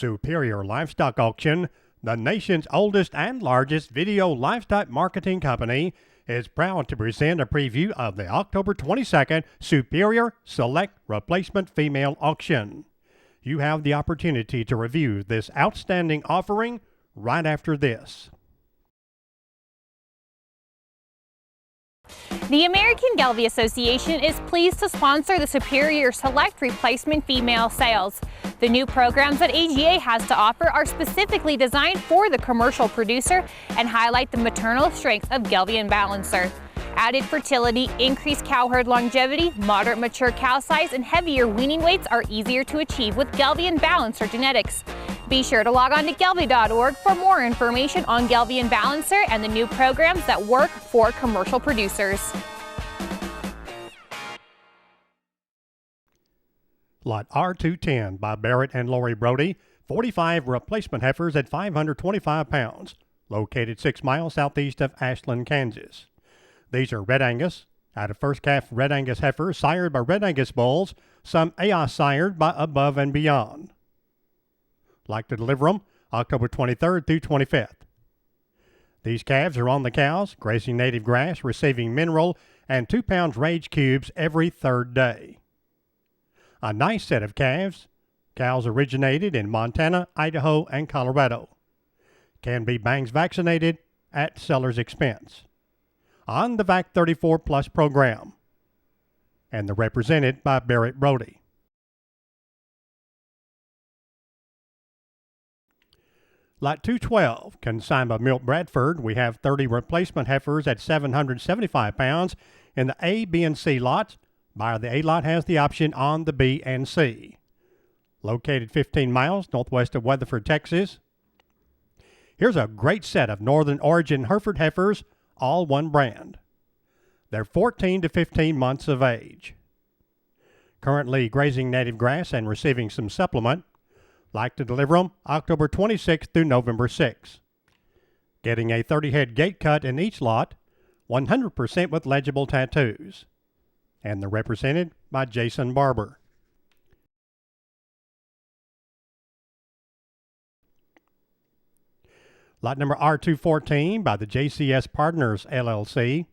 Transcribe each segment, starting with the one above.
Superior Livestock Auction, the nation's oldest and largest video livestock marketing company, is proud to present a preview of the October 22nd Superior Select Replacement Female Auction. You have the opportunity to review this outstanding offering right after this. The American Gelbvieh Association is pleased to sponsor the Superior Select Replacement Female Sales. The new programs that AGA has to offer are specifically designed for the commercial producer and highlight the maternal strengths of Gelbvieh Balancer. Added fertility, increased cow herd longevity, moderate mature cow size, and heavier weaning weights are easier to achieve with Gelbvieh Balancer genetics. Be sure to log on to gelbvieh.org for more information on Gelbvieh Balancer and the new programs that work for commercial producers. Lot R210 by Barrett and Lori Brody, 45 replacement heifers at 525 pounds, located 6 miles southeast of Ashland, Kansas. These are Red Angus, out of first calf Red Angus heifers sired by Red Angus bulls, some AOS sired by Above and Beyond. Like to deliver them October 23rd through 25th. These calves are on the cows, grazing native grass, receiving mineral, and 2 pounds rage cubes every third day. A nice set of calves. Cows originated in Montana, Idaho, and Colorado. Can be bangs vaccinated at seller's expense. On the VAC 34 Plus program. And they're represented by Barrett Brody. Lot 212, consigned by Milt Bradford, we have 30 replacement heifers at 775 pounds in the A, B, and C lots. Buyer of the A lot has the option on the B and C. Located 15 miles northwest of Weatherford, Texas. Here's a great set of Northern Origin Hereford heifers, all one brand. They're 14 to 15 months of age. Currently grazing native grass and receiving some supplement. Like to deliver them October 26th through November 6th. Getting a 30-head gate cut in each lot, 100% with legible tattoos. And they're represented by Jason Barber. Lot number R214 by the JCS Partners, LLC.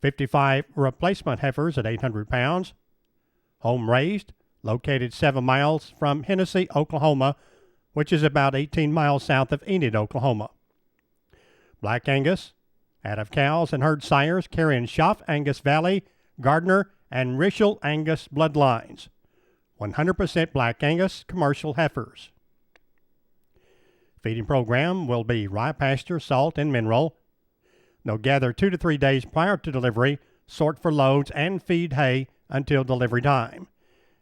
55 replacement heifers at 800 pounds. Home raised, located 7 miles from Hennessy, Oklahoma, which is about 18 miles south of Enid, Oklahoma. Black Angus, out of cows and herd sires carrying Schaff Angus Valley, Gardner, and Richel Angus bloodlines. 100% Black Angus commercial heifers. Feeding program will be rye pasture, salt, and mineral. They'll gather 2 to 3 days prior to delivery, sort for loads, and feed hay until delivery time.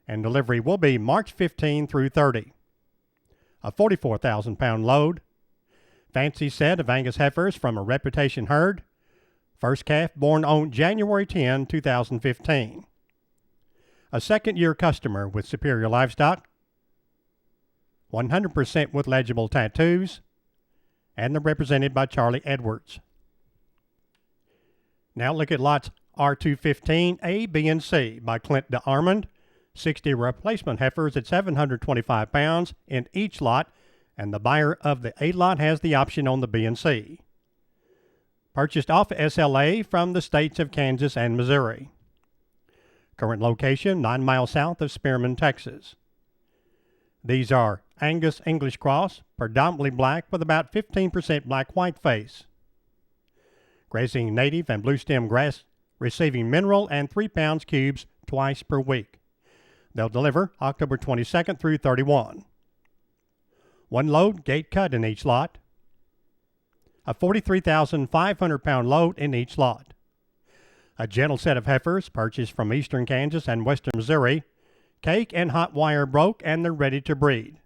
And delivery will be March 15 through 30. A 44,000-pound load. Fancy set of Angus heifers from a reputation herd. First calf born on January 10, 2015. A second-year customer with Superior Livestock. 100% with legible tattoos. And they're represented by Charlie Edwards. Now look at lots R215, A, B, and C by Clint DeArmond. 60 replacement heifers at 725 pounds in each lot, and the buyer of the A lot has the option on the B and C. Purchased off SLA from the states of Kansas and Missouri. Current location 9 miles south of Spearman, Texas. These are Angus English Cross, predominantly black with about 15% black-white face. Grazing native and blue stem grass, receiving mineral and 3 pounds cubes twice per week. They'll deliver October 22nd through 31. 1 load gate cut in each lot. A 43,500-pound load in each lot. A gentle set of heifers purchased from eastern Kansas and western Missouri. Cake and hot wire broke and they're ready to breed.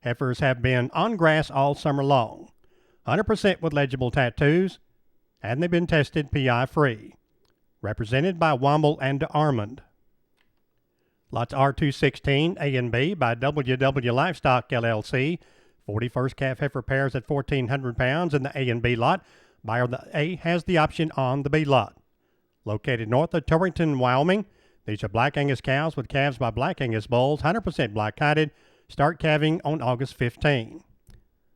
Heifers have been on grass all summer long. 100% with legible tattoos, and they've been tested PI-free. Represented by Womble and DeArmond. Lots R216 A and B by WW Livestock LLC. 41st calf heifer pairs at 1,400 pounds in the A and B lot. Buyer of the A has the option on the B lot. Located north of Torrington, Wyoming. These are Black Angus cows with calves by Black Angus bulls, 100% black-hided, Start calving on August 15.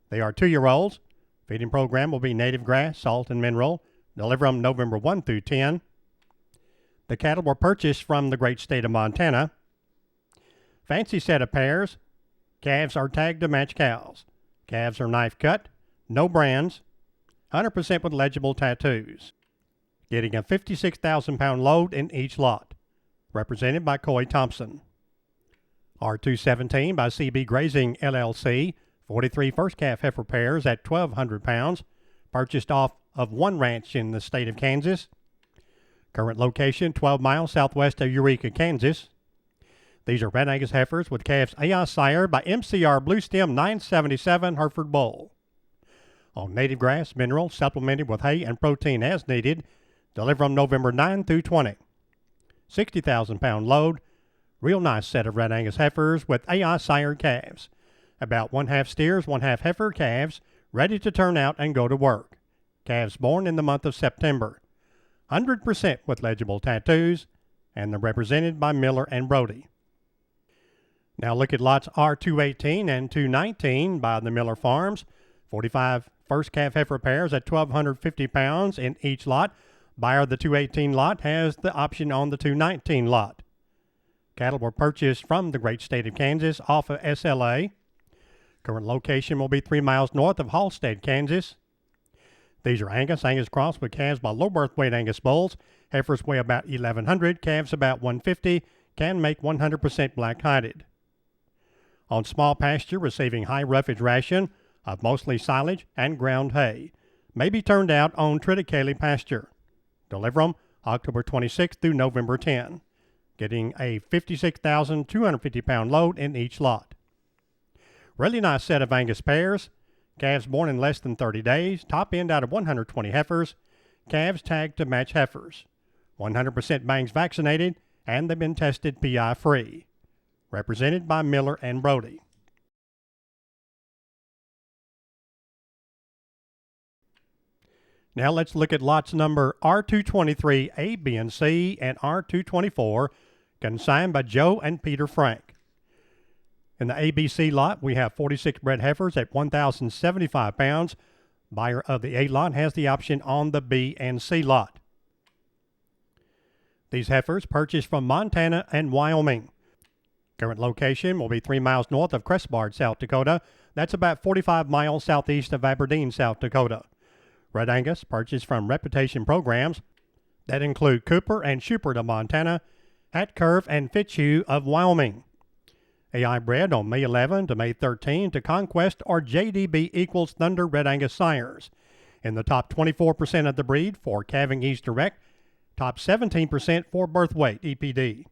They are 2-year-olds. Feeding program will be native grass, salt, and mineral. Deliver them November 1 through 10. The cattle were purchased from the great state of Montana. Fancy set of pairs. Calves are tagged to match cows. Calves are knife cut, no brands, 100% with legible tattoos. Getting a 56,000-pound load in each lot. Represented by Coy Thompson. R217 by CB Grazing LLC, 43 first calf heifer pairs at 1,200 pounds, purchased off of one ranch in the state of Kansas. Current location 12 miles southwest of Eureka, Kansas. These are Red Angus heifers with calves AI sire by MCR Blue Stem 977 Hereford Bull. On native grass, mineral, supplemented with hay and protein as needed. Deliver them November 9 through 20. 60,000-pound load. Real nice set of Red Angus heifers with AI sire calves. About 1/2 steers, 1/2 heifer calves, ready to turn out and go to work. Calves born in the month of September. 100% with legible tattoos, and they're represented by Miller and Brody. Now look at lots R218 and 219 by the Miller Farms. 45 first calf heifer pairs at 1,250 pounds in each lot. Buyer of the 218 lot has the option on the 219 lot. Cattle were purchased from the great state of Kansas off of SLA. Current location will be 3 miles north of Halstead, Kansas. These are Angus cross with calves by low birth weight Angus bulls. Heifers weigh about 1,100, calves about 150, can make 100% black-hided. On small pasture, receiving high roughage ration of mostly silage and ground hay. May be turned out on triticale pasture. Deliver them October 26 through November 10. Getting a 56,250-pound load in each lot. Really nice set of Angus pairs. Calves born in less than 30 days. Top end out of 120 heifers. Calves tagged to match heifers. 100% bangs vaccinated, and they've been tested PI-free. Represented by Miller and Brody. Now let's look at lots number R223 A, B, and C, and R224, consigned by Joe and Peter Frank. In the ABC lot, we have 46 bred heifers at 1,075 pounds. Buyer of the A lot has the option on the B and C lot. These heifers purchased from Montana and Wyoming. Current location will be 3 miles north of Cresbard, South Dakota. That's about 45 miles southeast of Aberdeen, South Dakota. Red Angus purchased from Reputation Programs that include Cooper and Schubert of Montana, Hat Curve and Fitzhugh of Wyoming. AI bred on May 11 to May 13 to Conquest or JDB equals Thunder Red Angus sires. In the top 24% of the breed for calving East Direct, top 17% for birth weight EPD.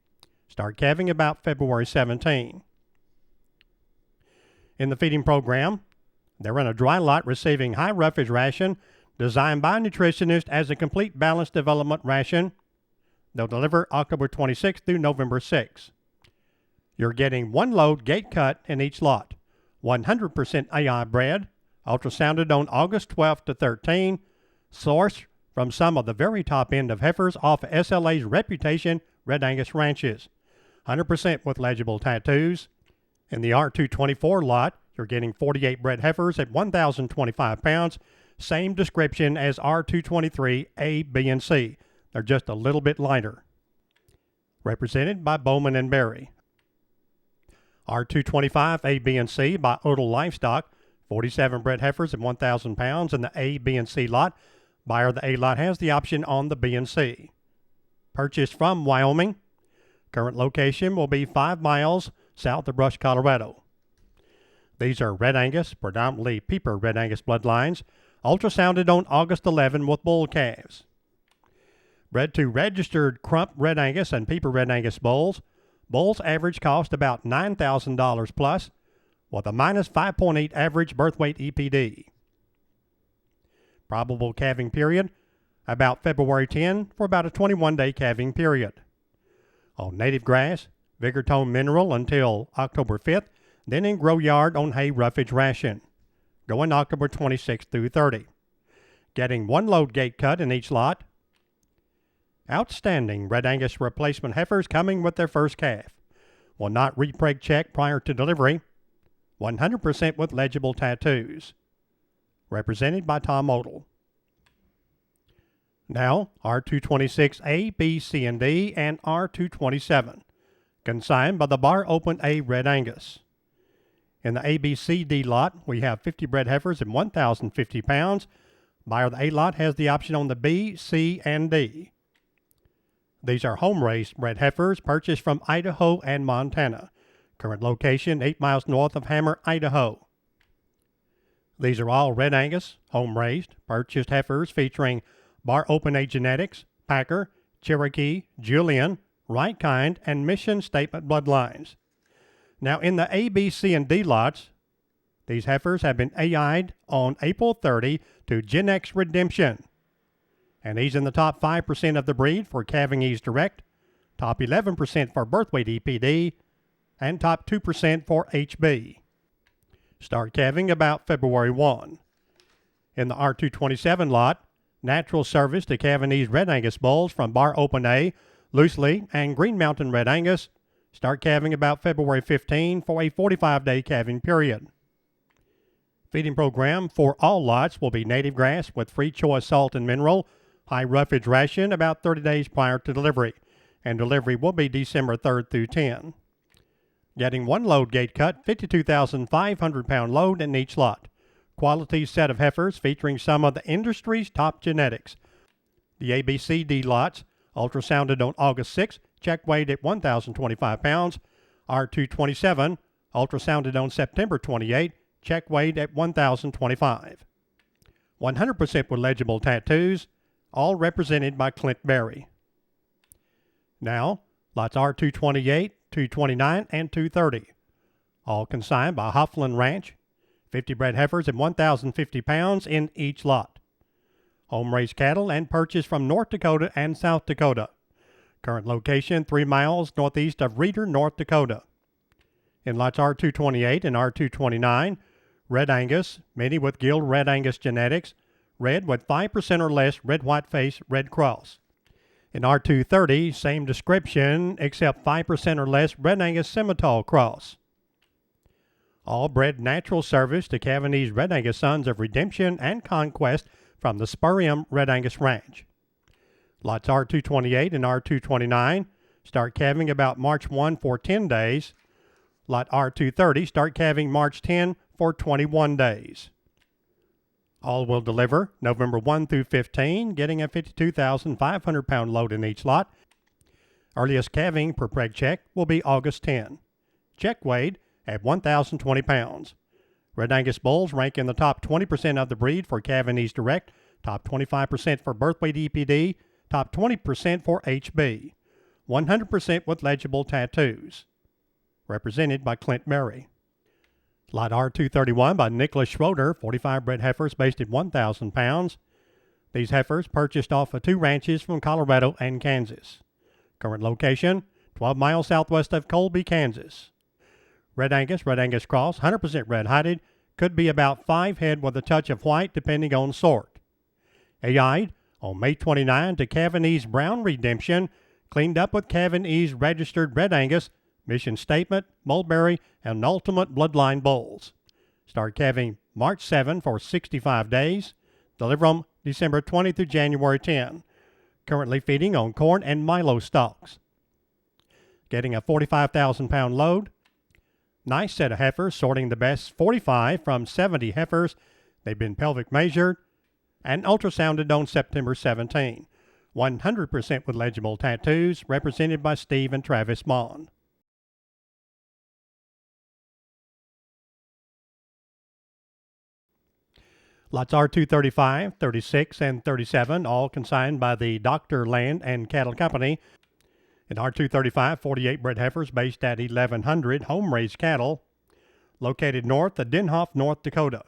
Start calving about February 17. In the feeding program, they're in a dry lot receiving high roughage ration designed by a nutritionist as a complete balanced development ration. They'll deliver October 26 through November 6. You're getting one load gate cut in each lot. 100% AI bred, ultrasounded on August 12 to 13, sourced from some of the very top end of heifers off of SLA's Reputation Red Angus ranches. 100% with legible tattoos. In the R224 lot, you're getting 48 bred heifers at 1,025 pounds. Same description as R223 A, B, and C. They're just a little bit lighter. Represented by Bowman and Berry. R225 A, B, and C by Odell Livestock. 47 bred heifers at 1,000 pounds in the A, B, and C lot. Buyer of the A lot has the option on the B and C. Purchased from Wyoming. Current location will be 5 miles south of Brush, Colorado. These are Red Angus, predominantly Peeper Red Angus bloodlines, ultrasounded on August 11 with bull calves. Bred to registered Crump Red Angus and Peeper Red Angus bulls. Bulls average cost about $9,000 plus, with a minus 5.8 average birth weight EPD. Probable calving period, about February 10 for about a 21-day calving period. On native grass, Vigor Tone Mineral until October 5th, then in grow yard on hay roughage ration, going October 26 through 30. Getting one load gate cut in each lot. Outstanding Red Angus replacement heifers coming with their first calf. Will not repreg check prior to delivery. 100% with legible tattoos. Represented by Tom Odell. Now, R226A, B, C, and D, and R227. Consigned by the Bar Open A Red Angus. In the ABCD lot, we have 50 bred heifers and 1,050 pounds. Buyer of the A lot has the option on the B, C, and D. These are home-raised bred heifers purchased from Idaho and Montana. Current location 8 miles north of Hammer, Idaho. These are all Red Angus, home-raised, purchased heifers featuring Bar Open A genetics, Packer, Cherokee, Julian, Right Kind, and Mission Statement bloodlines. Now in the A, B, C, and D lots, these heifers have been AI'd on April 30 to Gen X Redemption. And these in the top 5% of the breed for calving ease direct, top 11% for birth weight EPD, and top 2% for HB. Start calving about February 1. In the R227 lot, natural service to calving ease Red Angus bulls from Bar Open A, Loosely, and Green Mountain Red Angus start calving about February 15 for a 45-day calving period. Feeding program for all lots will be native grass with free choice salt and mineral, high roughage ration about 30 days prior to delivery, and delivery will be December 3rd through 10. Getting one load gate cut, 52,500 pound load in each lot. Quality set of heifers featuring some of the industry's top genetics. The ABCD lots, ultrasounded on August 6, check weighed at 1,025 pounds. R227, ultrasounded on September 28, check weighed at 1,025. 100% with legible tattoos, all represented by Clint Berry. Now, lots R228, 229, and 230. All consigned by Hoffland Ranch. 50 bred heifers and 1,050 pounds in each lot. Home-raised cattle and purchased from North Dakota and South Dakota. Current location 3 miles northeast of Reeder, North Dakota. In lots R228 and R229, Red Angus, many with Guild Red Angus genetics, red with 5% or less red white face, red cross. In R230, same description except 5% or less Red Angus Simmental cross. All bred natural service to calving ease Red Angus sons of Redemption and Conquest from the Spurium Red Angus Ranch. Lots R228 and R229 start calving about March 1 for 10 days. Lot R230 start calving March 10 for 21 days. All will deliver November 1 through 15, getting a 52,500 pound load in each lot. Earliest calving per preg check will be August 10. Check weighed at 1,020 pounds. Red Angus bulls rank in the top 20% of the breed for calving ease direct, top 25% for birth weight EPD, top 20% for HB. 100% with legible tattoos. Represented by Clint Berry. Lot R231 by Nicholas Schroeder, 45 bred heifers based at 1,000 pounds. These heifers purchased off of 2 ranches from Colorado and Kansas. Current location, 12 miles southwest of Colby, Kansas. Red Angus cross, 100% red-hided, could be about 5 head with a touch of white depending on sort. AI'd on May 29 to calving ease Brown Redemption, cleaned up with calving ease registered Red Angus, Mission Statement, Mulberry, and Ultimate Bloodline bulls. Start calving March 7 for 65 days. Deliver them December 20 through January 10. Currently feeding on corn and milo stalks. Getting a 45,000 pound load. Nice set of heifers, sorting the best 45 from 70 heifers. They've been pelvic measured and ultrasounded on September 17. 100% with legible tattoos, represented by Steve and Travis Mon. Lots R235, 36, and 37, all consigned by the Dr. Land and Cattle Company. In R235, 48 bred heifers based at 1,100 home-raised cattle located north of Denhoff, North Dakota.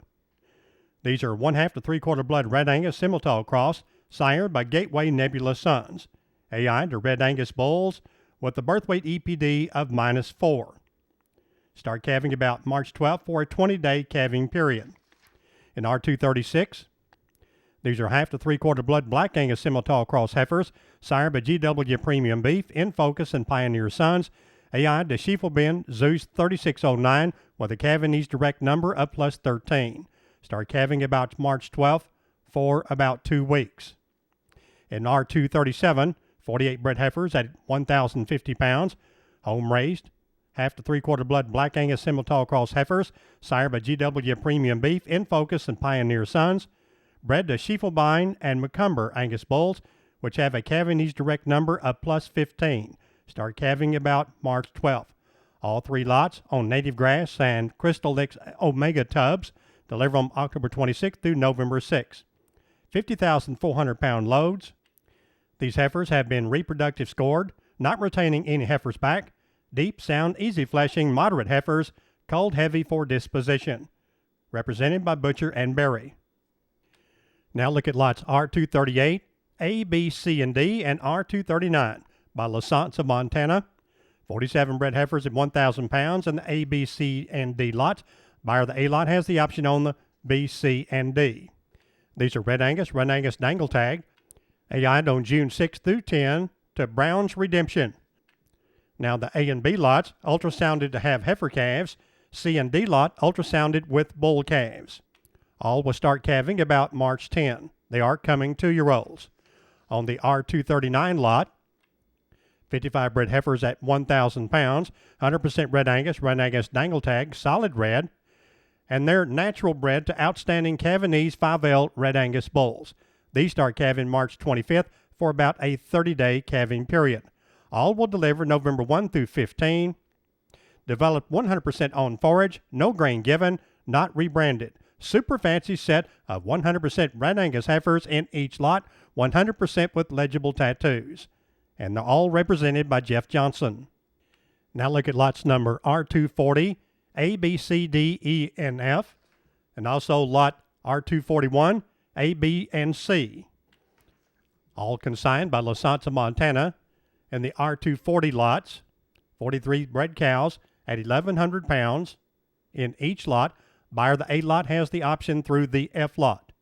These are 1/2 to 3/4 blood Red Angus Simmental cross, sired by Gateway Nebula Sons. AI to Red Angus bulls with the birth weight EPD of -4. Start calving about March 12 for a 20-day calving period. In R236, these are 1/2 to 3/4 blood Black Angus Simmental cross heifers, sired by GW Premium Beef, In Focus, and Pioneer Sons. AI to Schiefelbein Zeus 3609 with a calving direct number of plus 13. Start calving about March 12th for about 2 weeks. In R237, 48 bred heifers at 1,050 pounds, home raised, half to 3/4 blood Black Angus Simmental Cross heifers, sired by GW Premium Beef, In Focus, and Pioneer Sons, bred to Schiefelbein and Macomber Angus bulls, which have a calving direct number of plus 15. Start calving about March 12th. All 3 lots on native grass and Crystal X Omega tubs. Deliver them October 26th through November 6th. 50,400 pound loads. These heifers have been reproductive scored, not retaining any heifers back. Deep, sound, easy fleshing, moderate heifers, cold heavy for disposition. Represented by Butcher and Berry. Now look at lots R238, A, B, C, and D, and R239 by Lasance of Montana. 47 bred heifers at 1,000 pounds in the A, B, C, and D lots. Buyer of the A lot has the option on the B, C, and D. These are Red Angus Dangle Tag, AI'd on June 6 through 10 to Brown's Redemption. Now the A and B lots ultrasounded to have heifer calves, C and D lot ultrasounded with bull calves. All will start calving about March 10. They are coming 2-year-olds. On the R239 lot, 55 bred heifers at 1,000 pounds, 100% Red Angus Dangle Tag, solid red, and they're natural bred to outstanding Cavanese 5L Red Angus bulls. These start calving March 25th for about a 30-day calving period. All will deliver November 1 through 15. Developed 100% on forage, no grain given, not rebranded. Super fancy set of 100% Red Angus heifers in each lot, 100% with legible tattoos. And they're all represented by Jeff Johnson. Now look at lots number R240, A, B, C, D, E, and F, and also lot R241, A, B, and C. All consigned by Lasance of Montana. And the R240 lots, 43 bred cows at 1,100 pounds in each lot. Buyer of the A lot has the option through the F lot.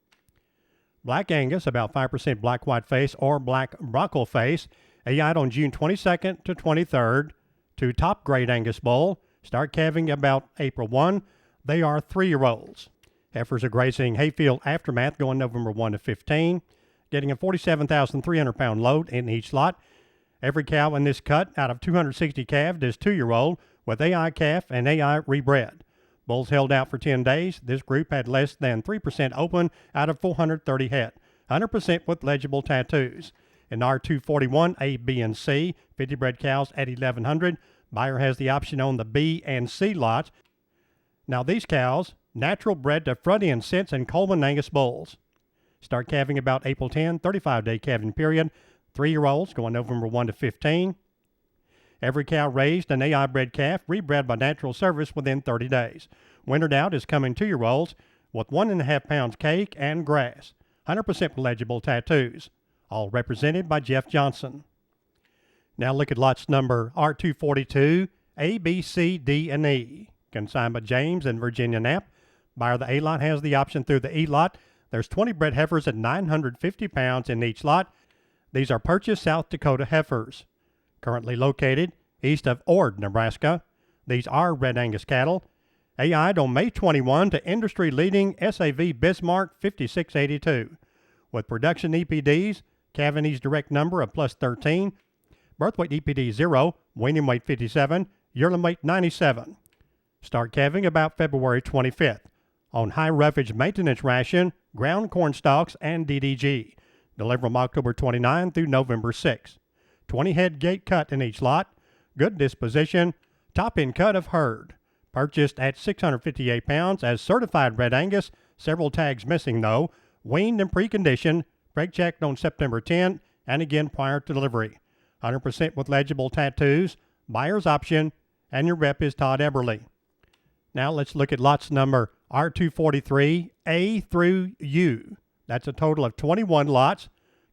Black Angus, about 5% black white face or black Brockle face, AI'd on June 22nd to 23rd to top grade Angus bull. Start calving about April 1. They are 3-year-olds. Heifers are grazing hayfield aftermath going November 1 to 15, getting a 47,300 pound load in each lot. Every cow in this cut out of 260 calved is 2-year-old with AI calf and AI rebred. Bulls held out for 10 days. This group had less than 3% open out of 430 head, 100% with legible tattoos. In R241, A, B, and C, 50 bred cows at 1,100. Buyer has the option on the B and C lots. Now these cows, natural bred to front end sets and Coleman Angus bulls. Start calving about April 10, 35-day calving period. 3-year-olds going November 1 to 15. Every cow raised an AI bred calf, rebred by natural service within 30 days. Wintered out is coming 2-year-olds with 1.5 pounds cake and grass. 100% legible tattoos. All represented by Jeff Johnson. Now look at lots number R242, A, B, C, D, and E. Consigned by James and Virginia Knapp. Buyer of the A lot has the option through the E lot. There's 20 bred heifers at 950 pounds in each lot. These are purchased South Dakota heifers. Currently located east of Ord, Nebraska. These are Red Angus cattle. AI'd on May 21 to industry-leading SAV Bismarck 5682. With production EPDs, Cavanese direct number of plus 13, birth weight EPD 0, weaning weight 57, yearling weight 97. Start calving about February 25th. On high roughage maintenance ration, ground corn stalks, and DDG. Deliver them October 29 through November 6. 20 head gate cut in each lot. Good disposition. Top end cut of herd. Purchased at 658 pounds as certified Red Angus. Several tags missing though. Weaned and preconditioned. Preg checked on September 10 and again prior to delivery. 100% with legible tattoos. Buyer's option. And your rep is Todd Eberly. Now let's look at lots number R243 A through U. That's a total of 21 lots,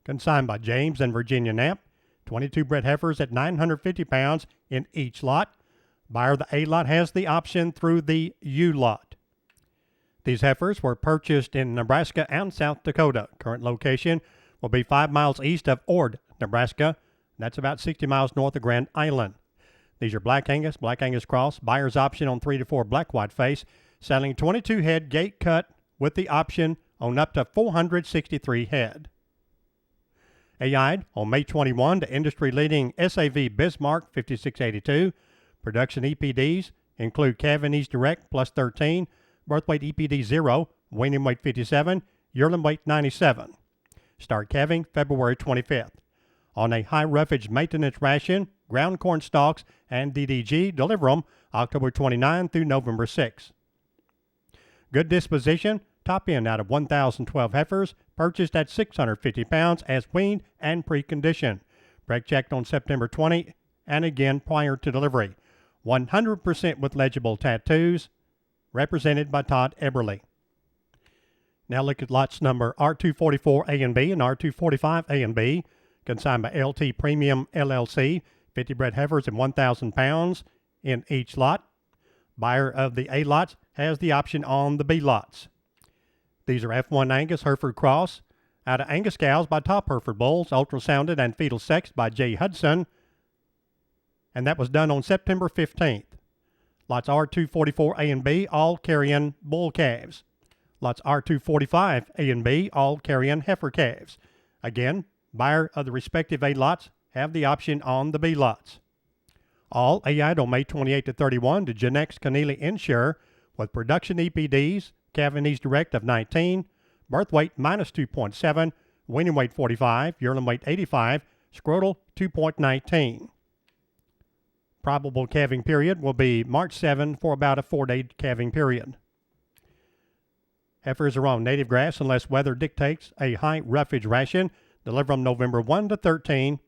consigned by James and Virginia Knapp. 22 bred heifers at 950 pounds in each lot. Buyer of the A lot has the option through the U lot. These heifers were purchased in Nebraska and South Dakota. Current location will be 5 miles east of Ord, Nebraska. That's about 60 miles north of Grand Island. These are Black Angus Cross, buyer's option on 3 to 4 black white face, selling 22 head gate cut with the option on up to 463 head. AI'd on May 21, the industry-leading SAV Bismarck 5682. Production EPDs include calving ease direct plus 13, birth weight EPD 0, weaning weight 57, yearling weight 97. Start calving February 25th. On a high roughage maintenance ration, ground corn stalks, and DDG, deliver them October 29 through November 6. Good disposition, top end out of 1,012 heifers, purchased at 650 pounds as weaned and pre-conditioned. Preg checked on September 20 and again prior to delivery. 100% with legible tattoos, represented by Todd Eberly. Now look at lots number R244 A and B and R245 A and B, consigned by LT Premium LLC, 50 bred heifers and 1,000 pounds in each lot. Buyer of the A lots has the option on the B lots. These are F1 Angus Hereford Cross, out of Angus cows by Top Hereford Bulls, ultrasounded and fetal sexed by J. Hudson, and that was done on September 15th. Lots R244 A and B, all carrying bull calves. Lots R245 A and B, all carrying heifer calves. Again, buyer of the respective A lots have the option on the B lots. All AI'd on May 28 to 31 to Genex Keneally Insure with production EPDs, calving ease direct of 19, birth weight minus 2.7, weaning weight 45, yearling weight 85, scrotal 2.19. Probable calving period will be March 7 for about a 4-day calving period. Heifers are on native grass unless weather dictates a high roughage ration. Deliver them November 1 to 13.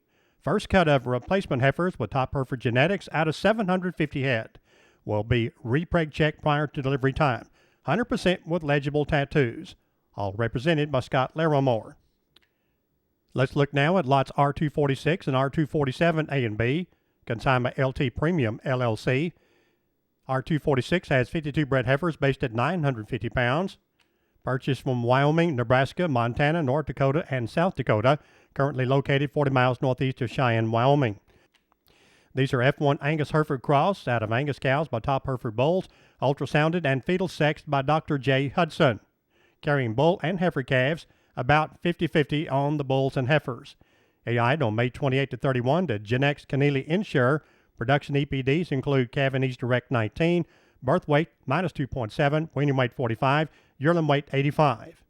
First cut of replacement heifers with Top Hereford genetics out of 750 head will be re-preg checked prior to delivery time. 100% with legible tattoos, all represented by Scott Larimore. Let's look now at lots R246 and R247 A and B, consigned by LT Premium LLC. R246 has 52 bred heifers based at 950 pounds. Purchased from Wyoming, Nebraska, Montana, North Dakota, and South Dakota, currently located 40 miles northeast of Cheyenne, Wyoming. These are F1 Angus Hereford Cross, out of Angus cows by Top Hereford Bulls, ultrasounded and fetal sexed by Dr. J. Hudson, carrying bull and heifer calves, about 50-50 on the bulls and heifers. AI'd on May 28 to 31 to Genex Keneally Insure. Production EPDs include calving ease direct 19, birth weight minus 2.7, weaning weight 45, yearling weight 85.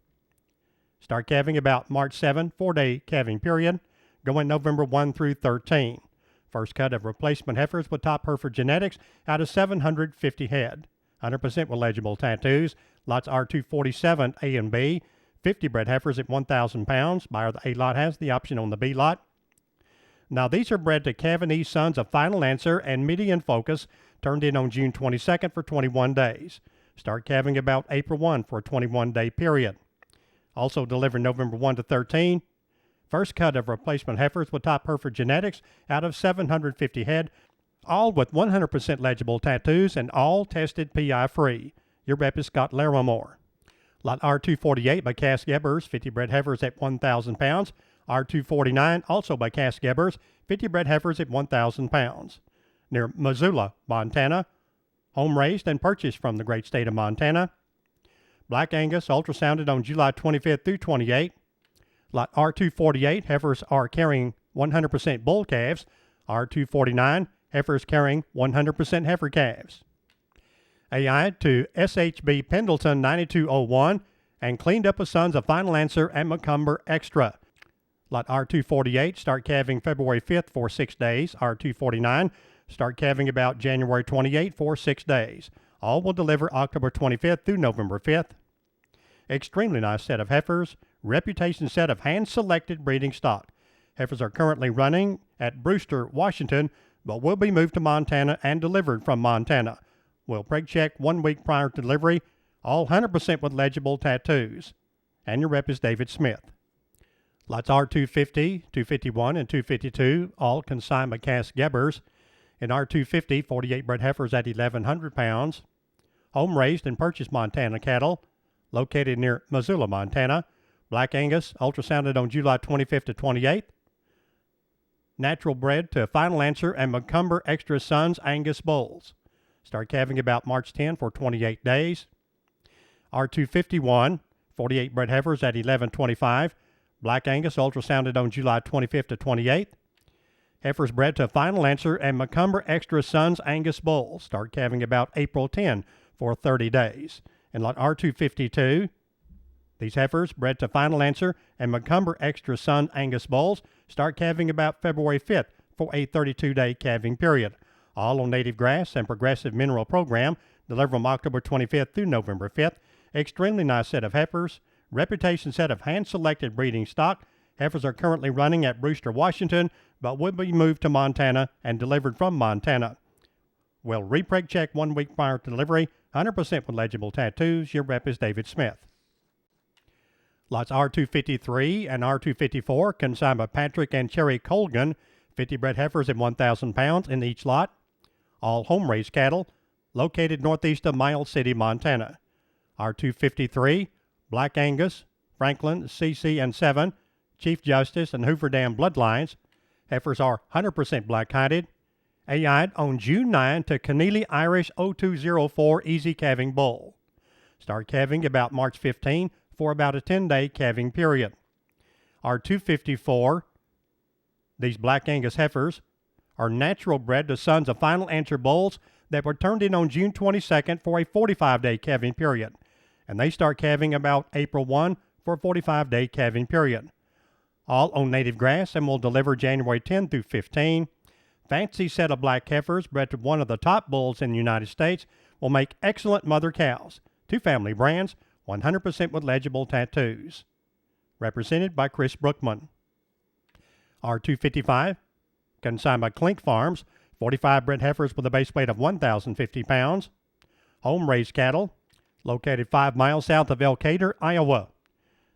Start calving about March 7, 4-day calving period, going November 1 through 13. First cut of replacement heifers with Top Hereford genetics out of 750 head. 100% with legible tattoos. Lots R247 A and B. 50 bred heifers at 1,000 pounds. Buyer of the A lot has the option on the B lot. Now these are bred to Cavanese Sons of Final Answer and Median Focus, turned in on June 22nd for 21 days. Start calving about April 1 for a 21-day period. Also delivered November 1 to 13. First cut of replacement heifers with Top Hereford genetics out of 750 head, all with 100% legible tattoos and all tested PI free. Your rep is Scott Larimore. Lot R248 by Cass Gebbers, 50 bred heifers at 1,000 pounds. R249 also by Cass Gebbers, 50 bred heifers at 1,000 pounds. Near Missoula, Montana. Home raised and purchased from the great state of Montana. Black Angus ultrasounded on July 25th through 28. Lot R248 heifers are carrying 100% bull calves. R249 heifers carrying 100% heifer calves. AI to SHB Pendleton 9201 and cleaned up with Sons of Final Answer and Macomber Extra. Lot R248 start calving February 5th for 6 days. R249 start calving about January 28th for 6 days. All will deliver October 25th through November 5th. Extremely nice set of heifers. Reputation set of hand-selected breeding stock. Heifers are currently running at Brewster, Washington, but will be moved to Montana and delivered from Montana. We'll preg check 1 week prior to delivery, all 100% with legible tattoos. And your rep is David Smith. Lots R250, 251, and 252, all consigned by Cass Gebbers. In R250, 48 bred heifers at 1,100 pounds. Home raised and purchased Montana cattle, located near Missoula, Montana. Black Angus ultrasounded on July 25th to 28th. natural bred to Final Answer and Macomber Extra Sons Angus bulls. Start calving about March 10 for 28 days. R251, 48 bred heifers at 11.25. Black Angus ultrasounded on July 25th to 28th. Heifers bred to Final Answer and Macomber Extra Sons Angus bulls. Start calving about April 10 for 30 days. And lot R252, these heifers bred to Final Answer and Macomber Extra Son Angus bulls start calving about February 5th for a 32-day calving period. All on native grass and progressive mineral program, delivered from October 25th through November 5th. Extremely nice set of heifers. Reputation set of hand-selected breeding stock. Heifers are currently running at Brewster, Washington, but will be moved to Montana and delivered from Montana. Will re-preg check 1 week prior to delivery. 100% with legible tattoos. Your rep is David Smith. Lots R253 and R254, consigned by Patrick and Cherry Colgan, 50 bred heifers at 1,000 pounds in each lot. All home-raised cattle, located northeast of Miles City, Montana. R253, Black Angus, Franklin, CC, and 7, Chief Justice, and Hoover Dam bloodlines. Heifers are 100% black-hided. AI'd on June 9 to Keneally Irish 0204 Easy Calving Bull. Start calving about March 15 for about a 10-day calving period. R254, these Black Angus heifers, are natural bred to sons of Final Answer bulls that were turned in on June 22nd for a 45-day calving period, and they start calving about April 1 for a 45-day calving period. All on native grass and will deliver January 10 through 15. Fancy set of black heifers bred to one of the top bulls in the United States will make excellent mother cows. 2 family brands, 100% with legible tattoos. Represented by Chris Brookman. R255, consigned by Klink Farms, 45 bred heifers with a base weight of 1,050 pounds. Home-raised cattle, located 5 miles south of Elkader, Iowa.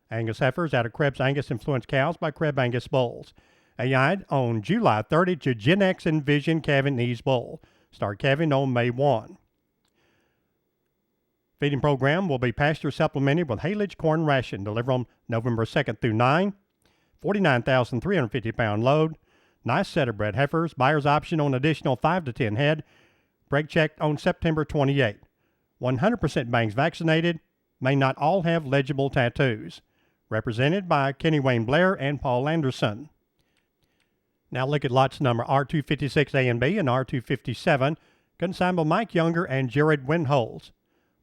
Angus heifers out of Krebs Angus influenced cows by Krebs Angus bulls. AI'd on July 30 to Gen X Envision Calving Knees Bull. Start calving on May 1. Feeding program will be pasture supplemented with haylage corn ration, delivered on November 2nd through 9. 49,350 pound load. Nice set of bred heifers. Buyer's option on additional 5 to 10 head. Preg checked on September 28. 100% bangs vaccinated. May not all have legible tattoos. Represented by Kenny Wayne Blair and Paul Anderson. Now look at lots number R256A and B and R257, consigned by Mike Younger and Jared Windholz.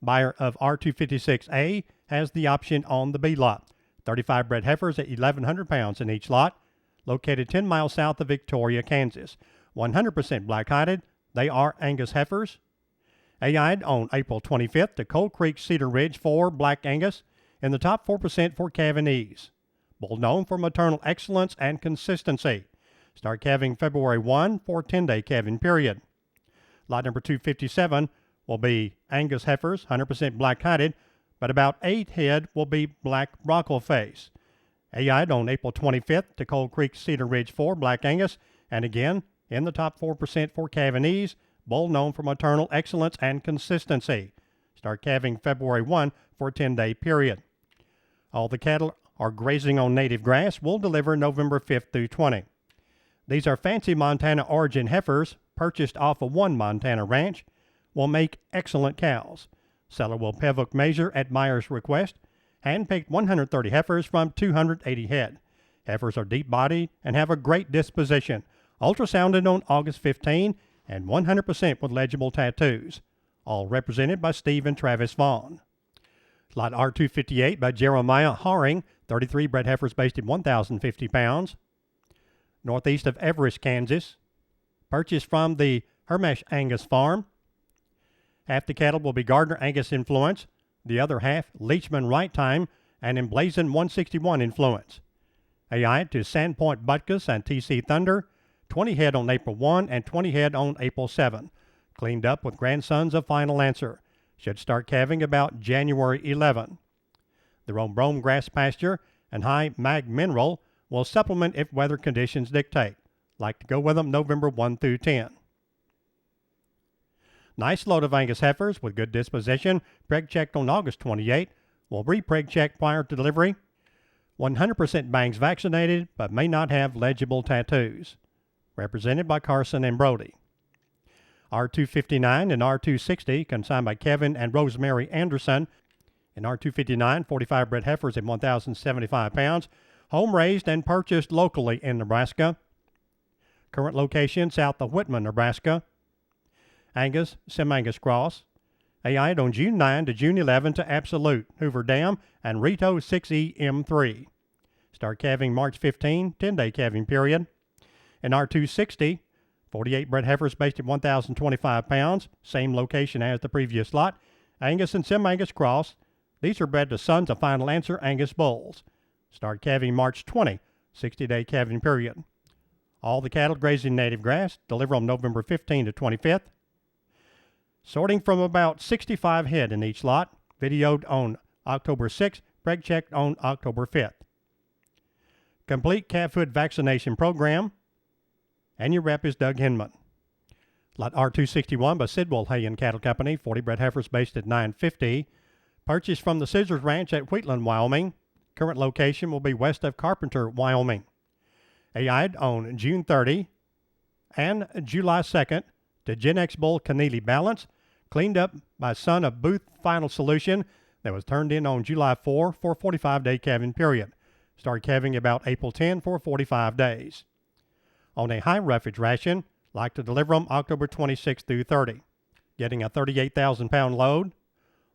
Buyer of R256A has the option on the B lot. 35 bred heifers at 1,100 pounds in each lot, located 10 miles south of Victoria, Kansas. 100% black-hided. They are Angus heifers. AI'd on April 25th to Cold Creek Cedar Ridge 4 Black Angus in the top 4% for calving ease. Bull known for maternal excellence and consistency. Start calving February 1 for 10-day calving period. Lot number 257 will be Angus heifers, 100% black-hided, but about 8 head will be black brockle face. AI'd on April 25th to Cold Creek Cedar Ridge 4 Black Angus, and again in the top 4% for calving ease. Bull known for maternal excellence and consistency. Start calving February 1 for a 10-day period. All the cattle are grazing on native grass. Will deliver November 5th through 20. These are fancy Montana origin heifers purchased off of one Montana ranch. Will make excellent cows. Seller will pelvic measure at Meyer's request. Hand-picked 130 heifers from 280 head. Heifers are deep-bodied and have a great disposition. Ultrasounded on August 15 and 100% with legible tattoos. All represented by Steve and Travis Vaughn. Lot R258 by Jeremiah Haring, 33 bred heifers based at 1,050 pounds. Northeast of Everest, Kansas. Purchased from the Hermash Angus farm. Half the cattle will be Gardner Angus influence, the other half Leachman Right Time and Emblazoned 161 influence. AI to Sandpoint Butkus and TC Thunder, 20 head on April 1 and 20 head on April 7. Cleaned up with grandsons of Final Answer. Should start calving about January 11. The Rome grass pasture and high mag mineral will supplement if weather conditions dictate. Like to go with them November 1 through 10. Nice load of Angus heifers with good disposition. Preg checked on August 28. Will re-preg check prior to delivery. 100% bangs vaccinated, but may not have legible tattoos. represented by Carson and Brody. R259 and R260, consigned by Kevin and Rosemary Anderson. In R259, 45 bred heifers at 1,075 pounds, home raised and purchased locally in Nebraska. Current location south of Whitman, Nebraska. Angus, Sem-Angus cross. AI'd on June 9 to June 11 to Absolute, Hoover Dam, and Rito 6E M3. Start calving March 15, 10-day calving period. In R260, 48 bred heifers based at 1,025 pounds, same location as the previous lot. Angus and Sem-Angus cross. These are bred to sons of Final Answer Angus bulls. Start calving March 20, 60-day calving period. All the cattle grazing native grass, deliver on November 15 to 25th. Sorting from about 65 head in each lot, videoed on October 6th, preg checked on October 5th. Complete calf foot vaccination program, and your rep is Doug Hinman. Lot R261 by Sidwell Hay and Cattle Company, 40 bred heifers based at 950. Purchased from the Scissors Ranch at Wheatland, Wyoming. Current location will be west of Carpenter, Wyoming. AI'd on June 30 and July 2nd to Gen X Bull Keneally Balance, cleaned up by son of Booth Final Solution that was turned in on July 4 for a 45-day calving period. Start calving about April 10 for 45 days. On a high roughage ration, like to deliver them October 26 through 30. Getting a 38,000-pound load.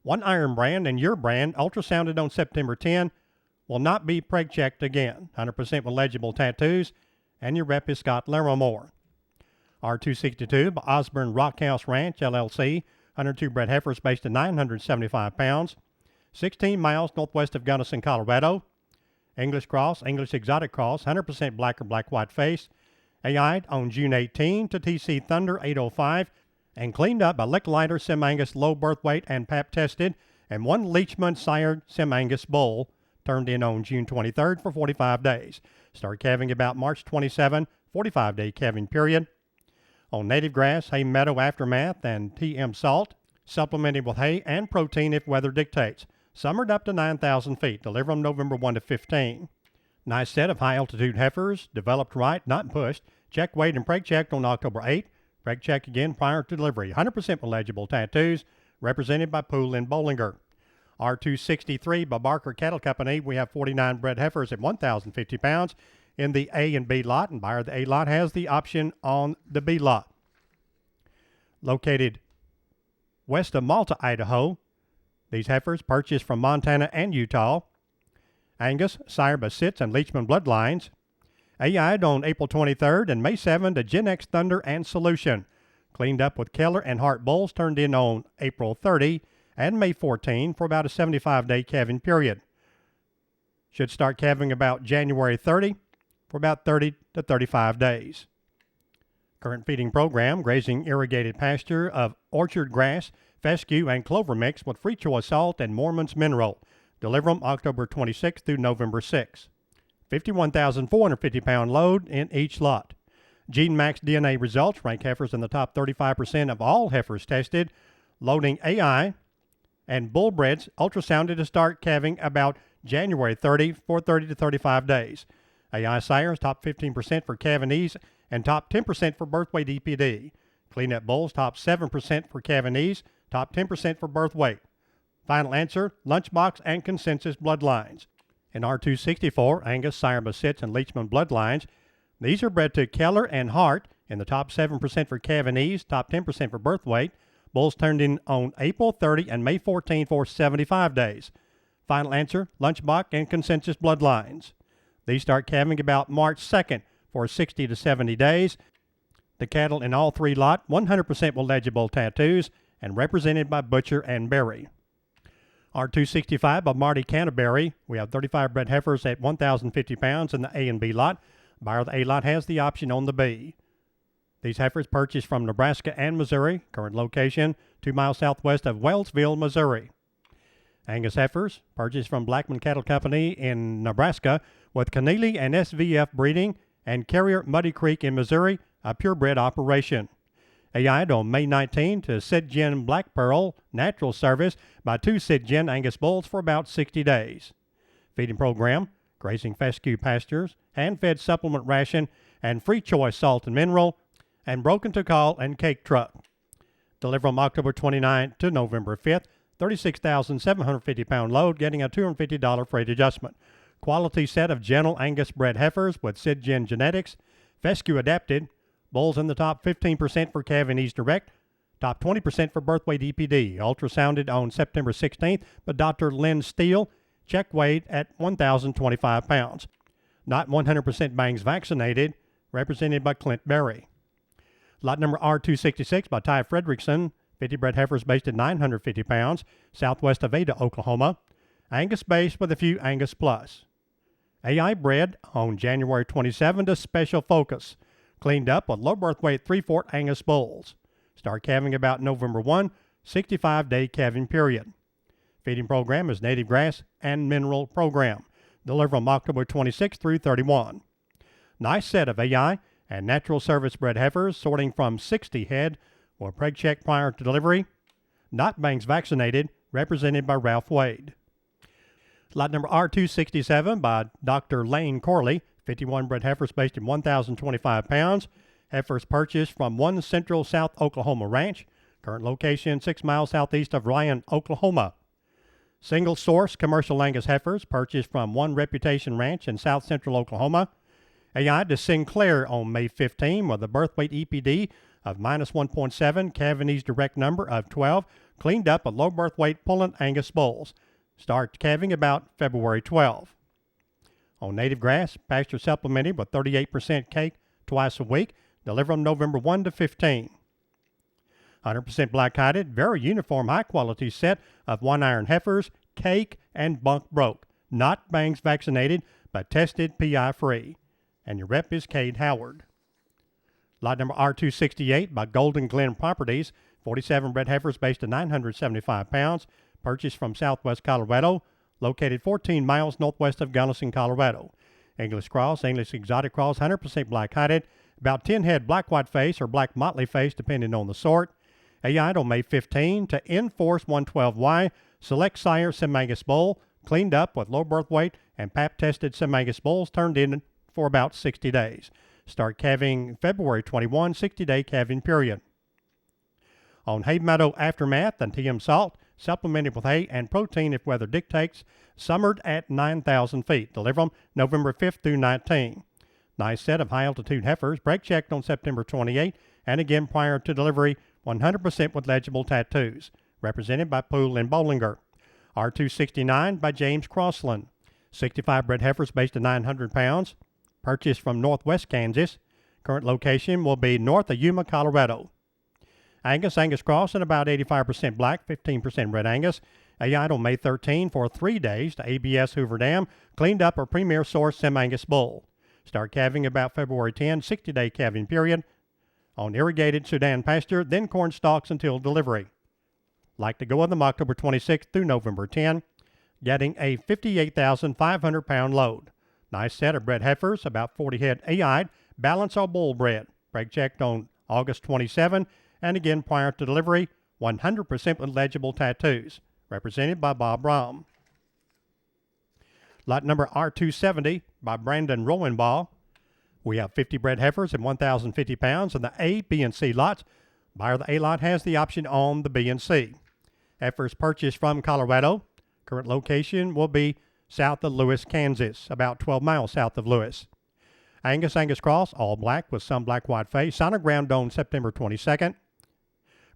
One iron brand and your brand, ultrasounded on September 10, will not be preg checked again. 100% with legible tattoos, and your rep is Scott Larimore. R262 by Osborne Rockhouse Ranch, LLC, 102 bred heifers based at 975 pounds, 16 miles northwest of Gunnison, Colorado. English cross, English exotic cross, 100% black or black-white face. AI'd on June 18 to TC Thunder 805, and cleaned up by Lick Lighter Sem-Angus low birth weight and pap tested, and one Leachman sired Sem-Angus bull, turned in on June 23rd for 45 days. Start calving about March 27, 45-day calving period. On native grass, hay meadow aftermath, and TM salt, supplemented with hay and protein if weather dictates. Summered up to 9,000 feet. Deliver them November 1 to 15. Nice set of high-altitude heifers, developed right, not pushed. Check, weighed, and preg checked on October 8. Preg check again prior to delivery. 100% with legible tattoos, represented by Poole and Bollinger. R263 by Barker Cattle Company. We have 49 bred heifers at 1,050 pounds in the A and B lot, and buyer of the A lot has the option on the B lot. Located west of Malta, Idaho. These heifers purchased from Montana and Utah. Angus, sire by Sitz and Leachman bloodlines. AI'd on April 23rd and May 7 to Gen X Thunder and Solution. Cleaned up with Keller and Hart bulls, turned in on April 30 and May 14 for about a 75-day calving period. Should start calving about January 30 for about 30 to 35 days. Current feeding program, grazing irrigated pasture of orchard grass, fescue, and clover mix with free choice salt and Mormon's mineral. Deliver them October 26 through November 6. 51,450-pound load in each lot. GeneMax DNA results rank heifers in the top 35% of all heifers tested. Loading AI and bullbreds ultrasounded to start calving about January 30 for 30 to 35 days. AI sires top 15% for calving and top 10% for birth weight EPD. Cleanup bulls top 7% for calving top 10% for birth weight. Final answer, lunchbox and consensus bloodlines. In R264, Angus, sire by Sitz, and Leachman bloodlines, these are bred to Keller and Hart in the top 7% for calving top 10% for birth weight. Bulls turned in on April 30 and May 14 for 75 days. Final answer, lunchbox and consensus bloodlines. These start calving about March 2nd for 60 to 70 days. The cattle in all three lot, 100% with legible tattoos and represented by Butcher and Berry. R265 by Marty Canterbury. We have 35 bred heifers at 1,050 pounds in the A and B lot. Buyer of the A lot has the option on the B. These heifers purchased from Nebraska and Missouri. Current location, 2 miles southwest of Wellsville, Missouri. Angus heifers purchased from Blackman Cattle Company in Nebraska with Keneally and SVF breeding, and Carrier Muddy Creek in Missouri, a purebred operation. AI'd on May 19 to Sidgen Black Pearl Natural Service by 2 Sidgen Angus bulls for about 60 days. Feeding program, grazing fescue pastures, hand-fed supplement ration, and Free Choice Salt and Mineral, and Broken to Call and Cake Truck. Deliver from October 29th to November 5th. 36,750 pound load, getting a $250 freight adjustment. Quality set of gentle Angus bred heifers with Sidgen genetics, fescue adapted. Bulls in the top 15% for calving Ease Direct, top 20% for birth weight EPD. Ultrasounded on September 16th by Dr. Lynn Steele. Check weight at 1,025 pounds. Not 100% bangs vaccinated, represented by Clint Berry. Lot number R266 by Ty Fredrickson. 50 bred heifers based at 950 pounds, southwest of Ada, Oklahoma. Angus based with a few Angus Plus. AI bred on January 27 to Special Focus. Cleaned up with low birth weight 3/4 Angus bulls. Start calving about November 1, 65-day calving period. Feeding program is native grass and mineral program. Deliver from October 26 through 31. Nice set of AI and natural service bred heifers sorting from 60 head or preg check prior to delivery. Not bangs vaccinated, represented by Ralph Wade. Lot number R267 by Dr. Lane Corley. 51 bred heifers based in 1,025 pounds. Heifers purchased from One Central South Oklahoma Ranch. Current location 6 miles southeast of Ryan, Oklahoma. Single source commercial Angus heifers purchased from One Reputation Ranch in South Central Oklahoma. AI to Sinclair on May 15 with a birth weight EPD of -1.7, calving Ease Direct number of 12, cleaned up a low birth weight pulling Angus bulls. Start calving about February 12. On native grass, pasture supplemented with 38% cake twice a week. Deliver from November 1 to 15. 100% black-hided, very uniform, high-quality set of one-iron heifers, cake, and bunk broke. Not bangs vaccinated, but tested PI-free. And your rep is Cade Howard. Lot number R268 by Golden Glen Properties. 47 bred heifers based at 975 pounds. Purchased from Southwest Colorado. Located 14 miles northwest of Gunnison, Colorado. English Cross, English Exotic Cross, 100% black-hided. About 10 head black-white face or black motley face, depending on the sort. AI on May 15 to Enforce 112Y. Select Sire Semangus Bull. Cleaned up with low birth weight and pap-tested Semangus bulls turned in for about 60 days. Start calving February 21, 60-day calving period. On hay meadow aftermath and TM salt, supplemented with hay and protein if weather dictates, summered at 9,000 feet. Deliver them November 5th through 19. Nice set of high-altitude heifers, brake checked on September 28, and again prior to delivery, 100% with legible tattoos. Represented by Poole and Bollinger. R269 by James Crossland. 65 bred heifers based at 900 pounds. Purchased from Northwest Kansas. Current location will be north of Yuma, Colorado. Angus Cross and about 85% black, 15% red Angus. AI on May 13 for 3 days to ABS Hoover Dam. Cleaned up a premier source Sem-Angus bull. Start calving about February 10, 60-day calving period. On irrigated Sudan pasture, then corn stalks until delivery. Like to go with them October 26 through November 10. Getting a 58,500 pound load. Nice set of bred heifers, about 40 head AI'd, balance or bull bred. Brake checked on August 27, and again prior to delivery, 100% with legible tattoos. Represented by Bob Rahm. Lot number R270 by Brandon Rowenbaugh. We have 50 bred heifers and 1,050 pounds in the A, B, and C lots. Buyer of the A lot has the option on the B and C. Heifers purchased from Colorado. Current location will be south of Lewis, Kansas, about 12 miles south of Lewis. Angus Cross, all black with some black-white face, sonogram on September 22nd.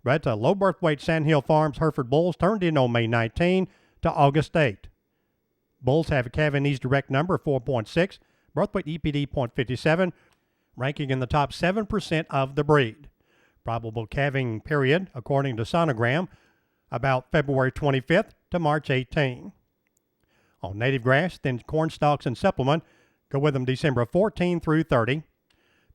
Bred to low birth weight Sandhill Farms Hereford bulls turned in on May 19 to August 8. Bulls have a calving Ease Direct number of 4.6, birth weight EPD 0.57, ranking in the top 7% of the breed. Probable calving period, according to sonogram, about February 25th to March 18. On native grass, then corn stalks and supplement, go with them December 14 through 30.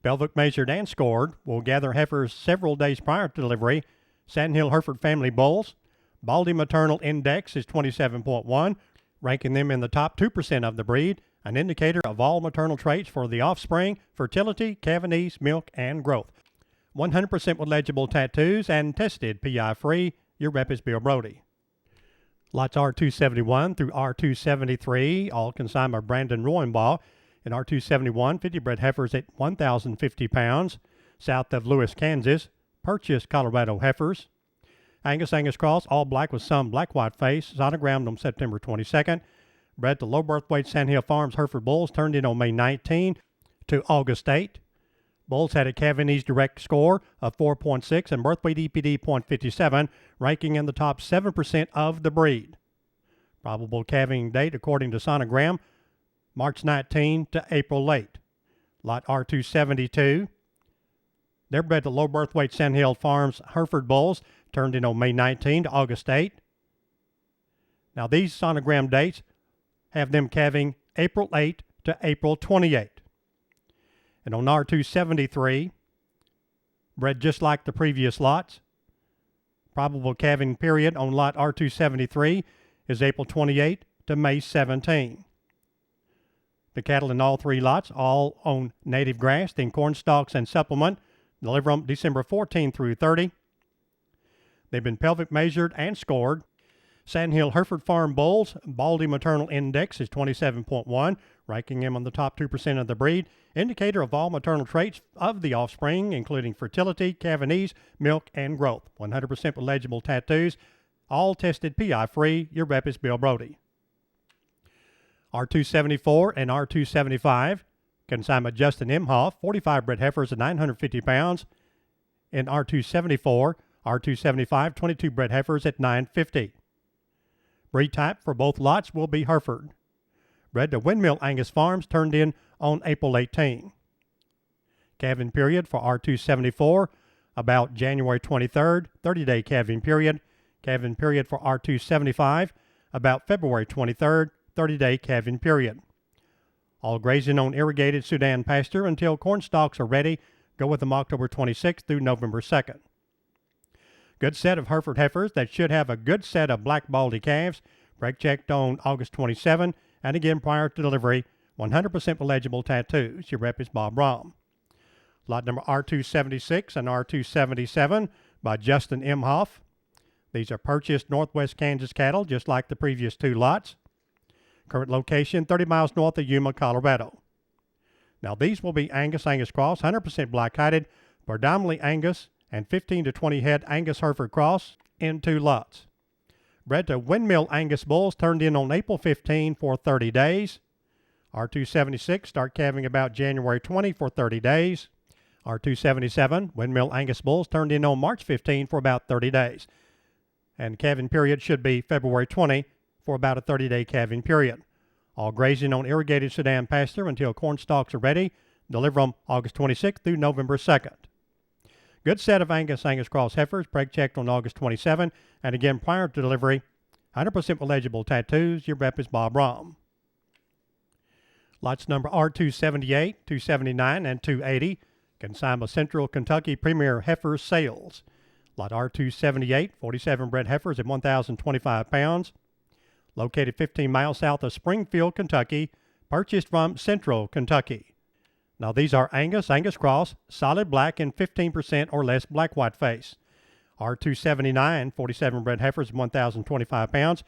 Belvic measured and scored will gather heifers several days prior to delivery. Sandhill Hereford family bulls. Baldy maternal index is 27.1, ranking them in the top 2% of the breed, an indicator of all maternal traits for the offspring, fertility, calving ease, milk, and growth. 100% with legible tattoos and tested PI-free. Your rep is Bill Brody. Lots R271 through R273, all consigned by Brandon Royenbaugh. In R271, 50 bred heifers at 1,050 pounds. South of Lewis, Kansas, purchased Colorado heifers. Angus Cross, all black with some black-white face, sonogrammed on September 22nd. Bred to low birth weight Sandhill Farms Hereford bulls, turned in on May 19 to August 8. Bulls had a Calvinese direct score of 4.6 and birth weight EPD 0.57, ranking in the top 7% of the breed. Probable calving date, according to sonogram, March 19 to April 8. Lot R272. They're bred to low birth weight Sandhill Farms Hereford bulls, turned in on May 19 to August 8. Now these sonogram dates have them calving April 8 to April 28. And on R273, bred just like the previous lots. Probable calving period on lot R273 is April 28 to May 17. The cattle in all three lots all own native grass, then corn stalks and supplement. Deliver them December 14 through 30. They've been pelvic measured and scored. Sandhill Hereford Farm bulls, Baldy maternal index is 27.1, ranking them on the top 2% of the breed. Indicator of all maternal traits of the offspring, including fertility, Calvinese, milk, and growth. 100% with legible tattoos, all tested PI-free. Your rep is Bill Brody. R274 and R275, consignment Justin Imhoff, 45 bred heifers at 950 pounds. In R274, R275, 22 bred heifers at 950. Breed type for both lots will be Hereford. Bred to Windmill Angus Farms, turned in on April 18. Calving period for R274, about January 23rd, 30-day calving period. Calving period for R275, about February 23rd, 30-day calving period. All grazing on irrigated Sudan pasture until corn stalks are ready. Go with them October 26th through November 2nd. Good set of Hereford heifers that should have a good set of black baldy calves. Preg checked on August 27 and again prior to delivery. 100% legible tattoos. Your rep is Bob Rahm. Lot number R276 and R277 by Justin Imhoff. These are purchased Northwest Kansas cattle, just like the previous two lots. Current location, 30 miles north of Yuma, Colorado. Now these will be Angus Cross, 100% black-hided, predominantly Angus, and 15 to 20 head Angus Hereford Cross in two lots. Bred to Windmill Angus bulls, turned in on April 15 for 30 days. R276 start calving about January 20 for 30 days. R277 Windmill Angus bulls, turned in on March 15 for about 30 days. And calving period should be February 20 for about a 30-day calving period. All grazing on irrigated Sudan pasture until corn stalks are ready. Deliver them August 26th through November 2nd. Good set of Angus Cross heifers, preg checked on August 27, and again prior to delivery. 100% legible tattoos. Your rep is Bob Rahm. Lots number R278, 279, and 280. Consignment Central Kentucky Premier Heifers sales. Lot R278, 47 bred heifers at 1,025 pounds. Located 15 miles south of Springfield, Kentucky. Purchased from Central Kentucky. Now these are Angus Cross, solid black and 15% or less black-white face. R279, 47 bred heifers, 1,025 pounds.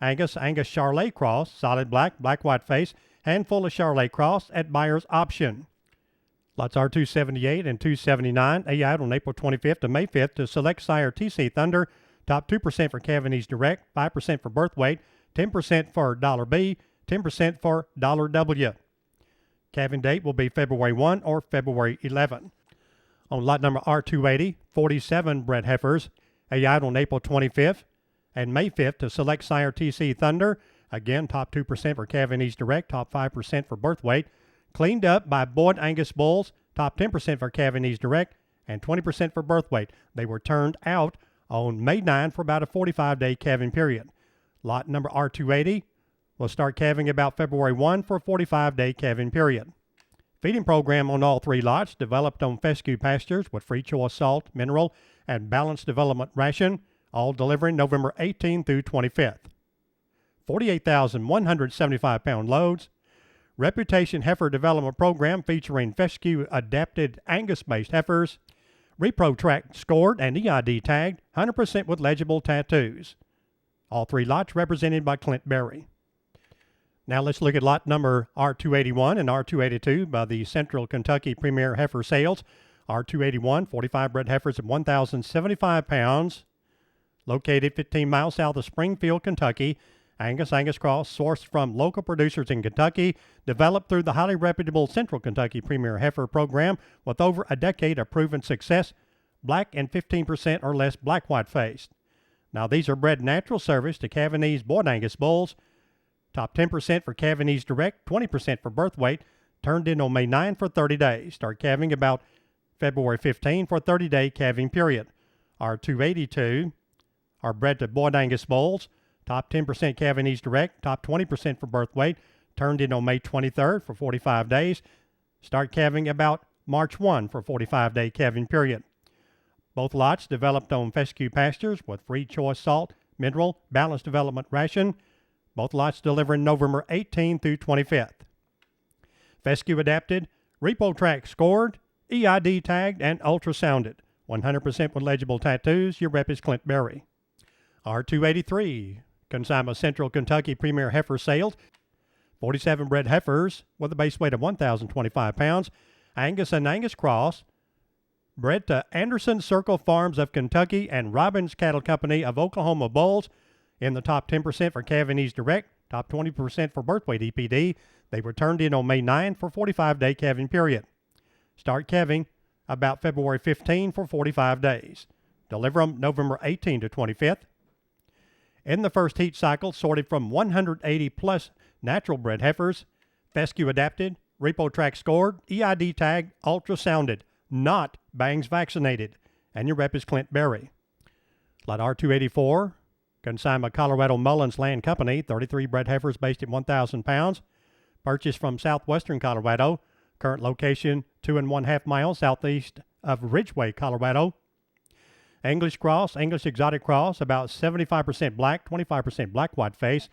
Angus Charolais Cross, solid black, black-white face, handful of Charolais Cross at buyer's option. Lots R278 and 279, out on April 25th to May 5th to Select Sire TC Thunder. Top 2% for Calvinese Direct, 5% for birth weight, 10% for $B, 10% for $W. Calving date will be February 1 or February 11. On lot number R280, 47 bred heifers, out on April 25th and May 5th to Select Sire TC Thunder. Again, top 2% for Calvinese Direct, top 5% for birth weight. Cleaned up by Boyd Angus bulls, top 10% for Calvinese Direct, and 20% for birth weight. They were turned out on May 9 for about a 45-day calving period. Lot number R280 will start calving about February 1 for a 45-day calving period. Feeding program on all three lots, developed on fescue pastures with free choice salt, mineral, and balanced development ration, all delivering November 18 through 25th. 48,175 pound loads. Reputation Heifer Development Program featuring fescue adapted Angus-based heifers. Repro track scored and EID tagged, 100% with legible tattoos. All three lots represented by Clint Berry. Now let's look at lot number R281 and R282 by the Central Kentucky Premier Heifer Sales. R281, 45 bred heifers at 1,075 pounds, located 15 miles south of Springfield, Kentucky. Angus cross, sourced from local producers in Kentucky, developed through the highly reputable Central Kentucky Premier Heifer Program with over a decade of proven success, black and 15% or less black-white faced. Now these are bred natural service to Cavanese Boyd Angus bulls. Top 10% for Cavanese Direct, 20% for birth weight, turned in on May 9 for 30 days. Start calving about February 15 for a 30-day calving period. Our 282 are bred to Boyd Angus bulls. Top 10% Cavanese Direct, top 20% for birth weight, turned in on May 23rd for 45 days. Start calving about March 1 for a 45-day calving period. Both lots developed on fescue pastures with free choice salt, mineral, balanced development ration. Both lots delivering November 18 through 25th. Fescue adapted, repo track scored, EID tagged, and ultrasounded. 100% with legible tattoos. Your rep is Clint Berry. R283, Consignment Central Kentucky Premier Heifer Sales. 47 bred heifers with a base weight of 1,025 pounds. Angus and Angus cross, bred to Anderson Circle Farms of Kentucky and Robbins Cattle Company of Oklahoma bulls. In the top 10% for Cavanese Direct, top 20% for birth weight EPD. They were turned in on May 9 for 45-day calving period. Start calving about February 15 for 45 days. Deliver them November 18 to 25th. In the first heat cycle, sorted from 180 plus natural bred heifers, fescue adapted, repo track scored, EID tagged, ultrasounded, not bangs vaccinated. And your rep is Clint Berry. Lot R284, Consignment Colorado Mullins Land Company, 33 bred heifers based at 1,000 pounds. Purchased from southwestern Colorado. Current location 2.5 miles southeast of Ridgeway, Colorado. English cross, English exotic cross, about 75% black, 25% black-white face.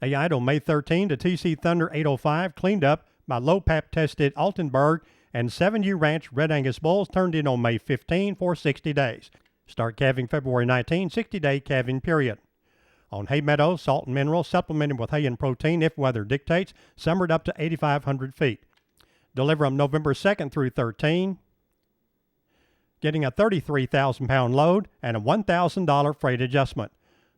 AI'd on May 13 to TC Thunder 805, cleaned up by low-pap tested Altenburg and 7U Ranch Red Angus bulls, turned in on May 15 for 60 days. Start calving February 19, 60-day calving period. On hay meadows, salt and mineral, supplemented with hay and protein if weather dictates, summered up to 8,500 feet. Deliver them November 2nd through 13. Getting a 33,000-pound load and a $1,000 freight adjustment.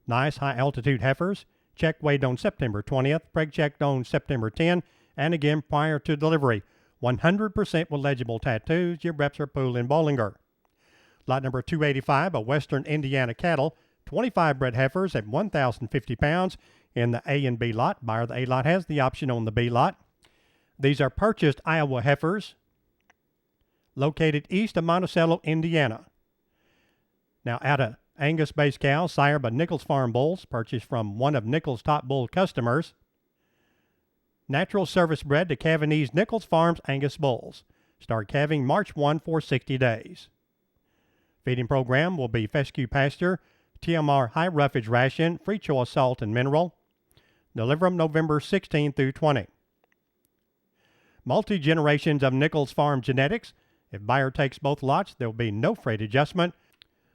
Nice high-altitude heifers. Check weighed on September 20th, preg checked on September 10, and again prior to delivery. 100% with legible tattoos. Your reps are Poole and Bollinger. Lot number 285 of Western Indiana cattle. 25 bred heifers at 1,050 pounds in the A and B lot. Buyer of the A lot has the option on the B lot. These are purchased Iowa heifers located east of Monticello, Indiana. Now, out of Angus-based cows, sired by Nichols Farm bulls, purchased from one of Nichols' top bull customers. Natural service bred to Cavanese Nichols Farms Angus bulls. Start calving March 1 for 60 days. Feeding program will be fescue pasture, TMR high roughage ration, free choice salt and mineral. Deliver them November 16 through 20. Multi-generations of Nichols Farm genetics. If buyer takes both lots, there will be no freight adjustment.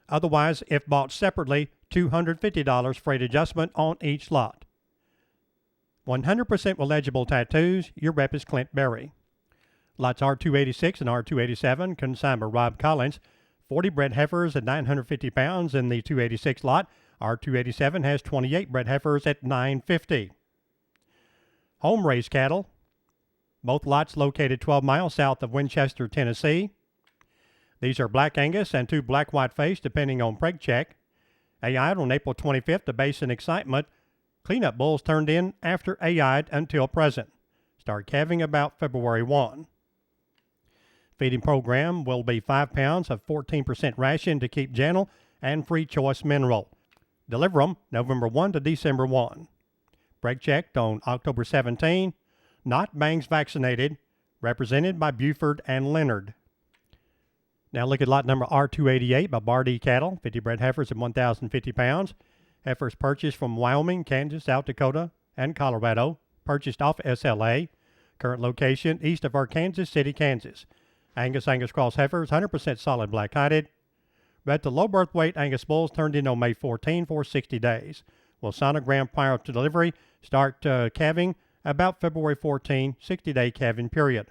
Otherwise, if bought separately, $250 freight adjustment on each lot. 100% with legible tattoos. Your rep is Clint Berry. Lots R286 and R287, consigned by Rob Collins. 40 bred heifers at 950 pounds in the 286 lot. R287 has 28 bred heifers at 950. Home-raised cattle. Both lots located 12 miles south of Winchester, Tennessee. These are Black Angus and 2 black-white face, depending on preg check. AI'd on April 25th to Base and Excitement. Cleanup bulls turned in after AI'd until present. Start calving about February 1. Feeding program will be 5 pounds of 14% ration to keep gentle and free choice mineral. Deliver them November 1 to December 1. Preg checked on October 17. Not bangs vaccinated, represented by Buford and Leonard. Now look at lot number R288 by Bardee Cattle, 50 bred heifers at 1,050 pounds. Heifers purchased from Wyoming, Kansas, South Dakota, and Colorado. Purchased off SLA. Current location east of Arkansas City, Kansas. Angus cross heifers, 100% solid black-hided. Bred to low birth weight Angus bulls turned in on May 14 for 60 days. Will sonogram prior to delivery. Start calving about February 14, 60-day calving period.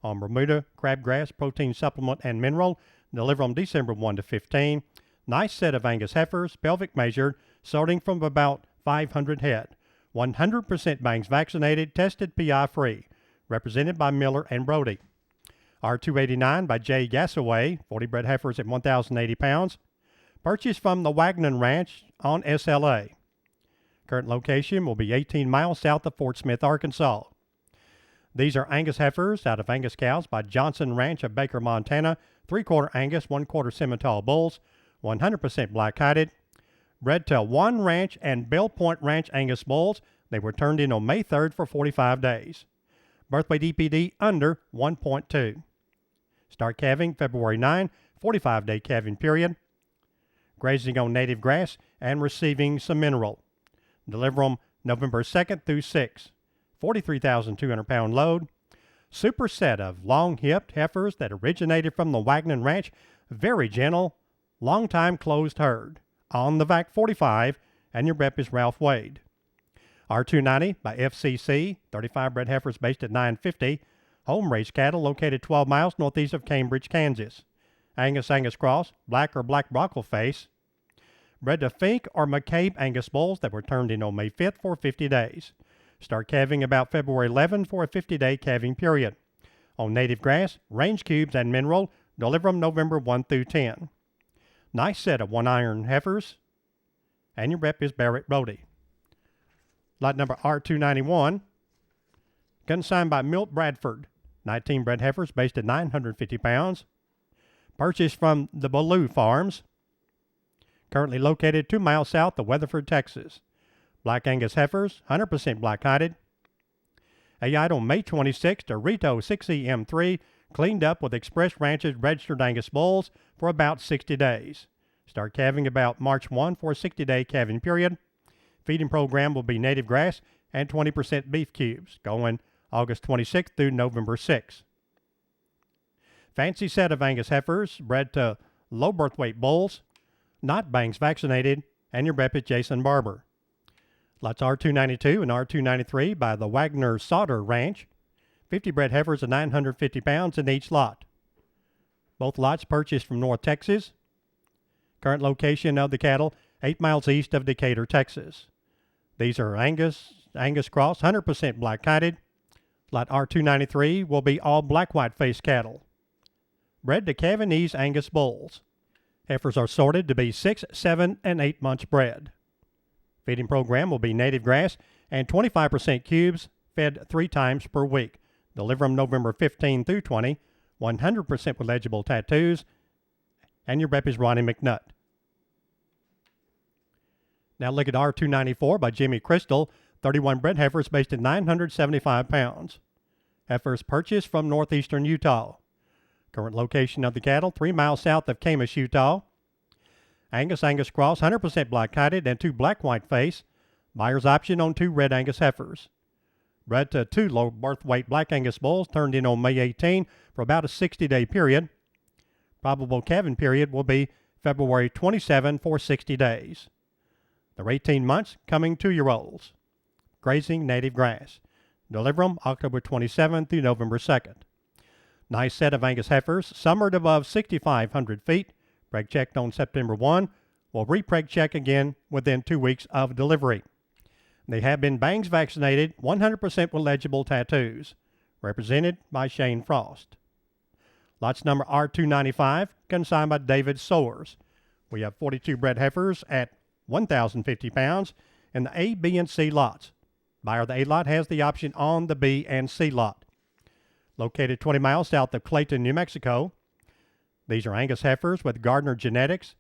On Bermuda, crabgrass, protein supplement, and mineral, deliver on December 1 to 15. Nice set of Angus heifers, pelvic measured, starting from about 500 head. 100% bangs vaccinated, tested PI free. Represented by Miller and Brody. R289 by Jay Gassaway, 40 bred heifers at 1,080 pounds. Purchased from the Wagner Ranch on SLA. Current location will be 18 miles south of Fort Smith, Arkansas. These are Angus heifers out of Angus cows by Johnson Ranch of Baker, Montana. 3/4 Angus, 1/4 Simmental bulls, 100% black-hided. Bred to One Ranch and Bell Point Ranch Angus bulls. They were turned in on May 3rd for 45 days. Birth weight EPD under 1.2. Start calving February 9, 45-day calving period. Grazing on native grass and receiving some mineral. Deliver them November 2nd through 6th. 43,200 pound load. Super set of long-hipped heifers that originated from the Wagner Ranch. Very gentle, long-time closed herd. On the VAC 45, and your rep is Ralph Wade. R290 by FCC, 35 bred heifers based at 950. Home-raised cattle located 12 miles northeast of Cambridge, Kansas. Angus cross, black or black brockle face. Bred to Fink or McCabe Angus bulls that were turned in on May 5th for 50 days. Start calving about February 11 for a 50-day calving period. On native grass, range cubes, and mineral, deliver them November 1 through 10. Nice set of one-iron heifers. And your rep is Barrett Brody. Lot number R291, consigned by Milt Bradford, 19 bred heifers based at 950 pounds. Purchased from the Ballou Farms, currently located 2 miles south of Weatherford, Texas. Black Angus heifers, 100% black-hided. AI'd on May 26 to Rito 6EM3, cleaned up with Express Ranches registered Angus bulls for about 60 days. Start calving about March 1 for a 60-day calving period. Feeding program will be native grass and 20% beef cubes, going August 26th through November 6th. Fancy set of Angus heifers, bred to low birth weight bulls, not bangs vaccinated, and your rep is Jason Barber. Lots R292 and R293 by the Wagner Sauter Ranch. 50 bred heifers of 950 pounds in each lot. Both lots purchased from North Texas. Current location of the cattle, 8 miles east of Decatur, Texas. These are Angus cross, 100% black-hided. Lot R293 will be all black white-faced cattle. Bred to Cavanese Angus bulls. Heifers are sorted to be 6, 7, and 8 months bred. Feeding program will be native grass and 25% cubes, fed 3 times per week. Deliver them November 15 through 20, 100% with legible tattoos, and your rep is Ronnie McNutt. Now look at R294 by Jimmy Crystal, 31 bred heifers based at 975 pounds. Heifers purchased from northeastern Utah. Current location of the cattle, 3 miles south of Camish, Utah. Angus cross, 100% black-hided and 2 black-white face. Buyer's option on 2 red Angus heifers. Bred to 2 low birth weight black Angus bulls turned in on May 18 for about a 60-day period. Probable calving period will be February 27 for 60 days. They're 18 months, coming 2-year-olds. Grazing native grass. Deliver them October 27 through November 2nd. Nice set of Angus heifers, summered above 6,500 feet. Preg checked on September 1. Will re-preg check again within 2 weeks of delivery. They have been bangs vaccinated, 100% with legible tattoos. Represented by Shane Frost. Lots number R295, consigned by David Soers. We have 42 bred heifers at 1,050 pounds in the A, B, and C lots. Buyer of the A lot has the option on the B and C lot. Located 20 miles south of Clayton, New Mexico. These are Angus heifers with Gardner genetics,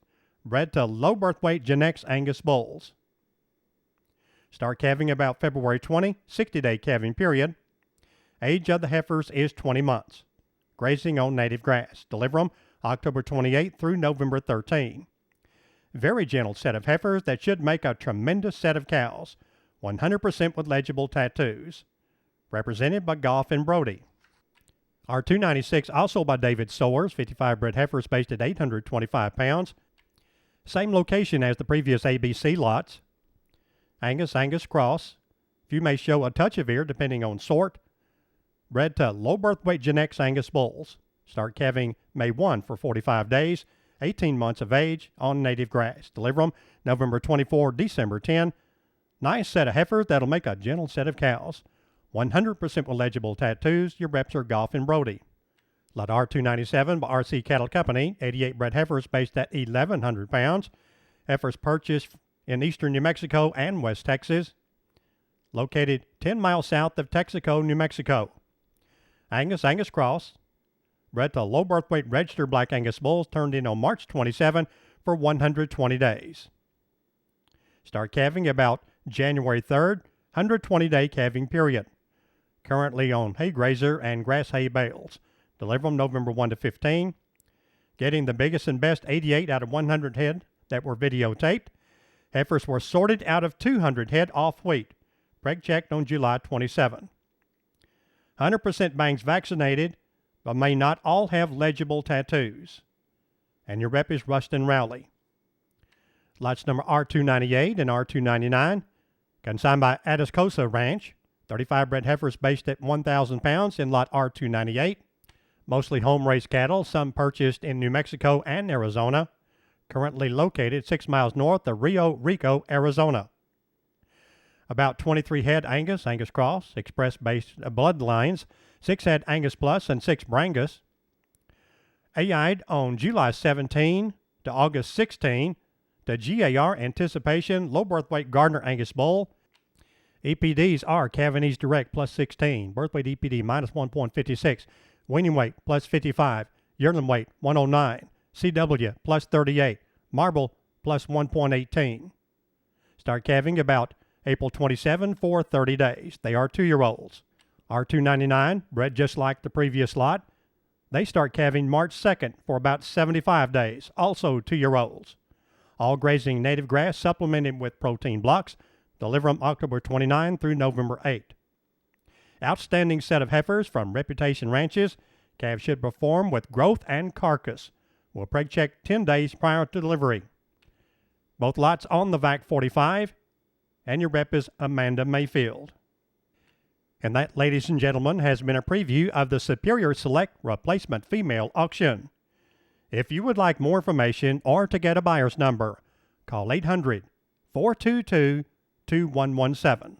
bred to low birth weight Gen X Angus bulls. Start calving about February 20, 60-day calving period. Age of the heifers is 20 months. Grazing on native grass. Deliver them October 28 through November 13. Very gentle set of heifers that should make a tremendous set of cows. 100% with legible tattoos. Represented by Goff and Brody. R296 also by David Soers, 55 bred heifers based at 825 pounds. Same location as the previous ABC lots. Angus cross, Few may show a touch of ear depending on sort. Bred to low birth weight Gen X Angus bulls. Start calving May 1 for 45 days, 18 months of age on native grass. Deliver them November 24, December 10. Nice set of heifers that'll make a gentle set of cows. 100% with legible tattoos. Your reps are Golf and Brody. Lot R297 by RC Cattle Company. 88 bred heifers based at 1,100 pounds. Heifers purchased in eastern New Mexico and West Texas. Located 10 miles south of Texaco, New Mexico. Angus Cross. Bred to low birth weight registered Black Angus bulls turned in on March 27 for 120 days. Start calving about January 3rd, 120-day calving period. Currently on hay grazer and grass hay bales. Deliver them November 1 to 15. Getting the biggest and best 88 out of 100 head that were videotaped. Heifers were sorted out of 200 head off wheat. Preg checked on July 27. 100% bangs vaccinated, but may not all have legible tattoos. And your rep is Rustin Rowley. Lots number R298 and R299, consigned by Atascosa Ranch. 35 bred heifers based at 1,000 pounds in lot R298. Mostly home-raised cattle, some purchased in New Mexico and Arizona. Currently located 6 miles north of Rio Rico, Arizona. About 23 head Angus Cross, express-based bloodlines, 6 head Angus Plus and 6 Brangus. AI'd on July 17 to August 16 to GAR Anticipation Low Birth Weight Gardner Angus Bull. EPDs are Cavanese Direct plus 16, birth weight EPD minus 1.56, weaning weight plus 55, yearling weight 109, CW plus 38, marble plus 1.18. Start calving about April 27 for 30 days. They are 2-year-olds. R299, bred just like the previous lot. They start calving March 2nd for about 75 days, also 2-year-olds. All grazing native grass supplemented with protein blocks. Deliver them October 29 through November 8. Outstanding set of heifers from Reputation Ranches. Calves should perform with growth and carcass. We'll preg check 10 days prior to delivery. Both lots on the VAC 45, and your rep is Amanda Mayfield. And that, ladies and gentlemen, has been a preview of the Superior Select Replacement Female Auction. If you would like more information or to get a buyer's number, call 800-422-2117.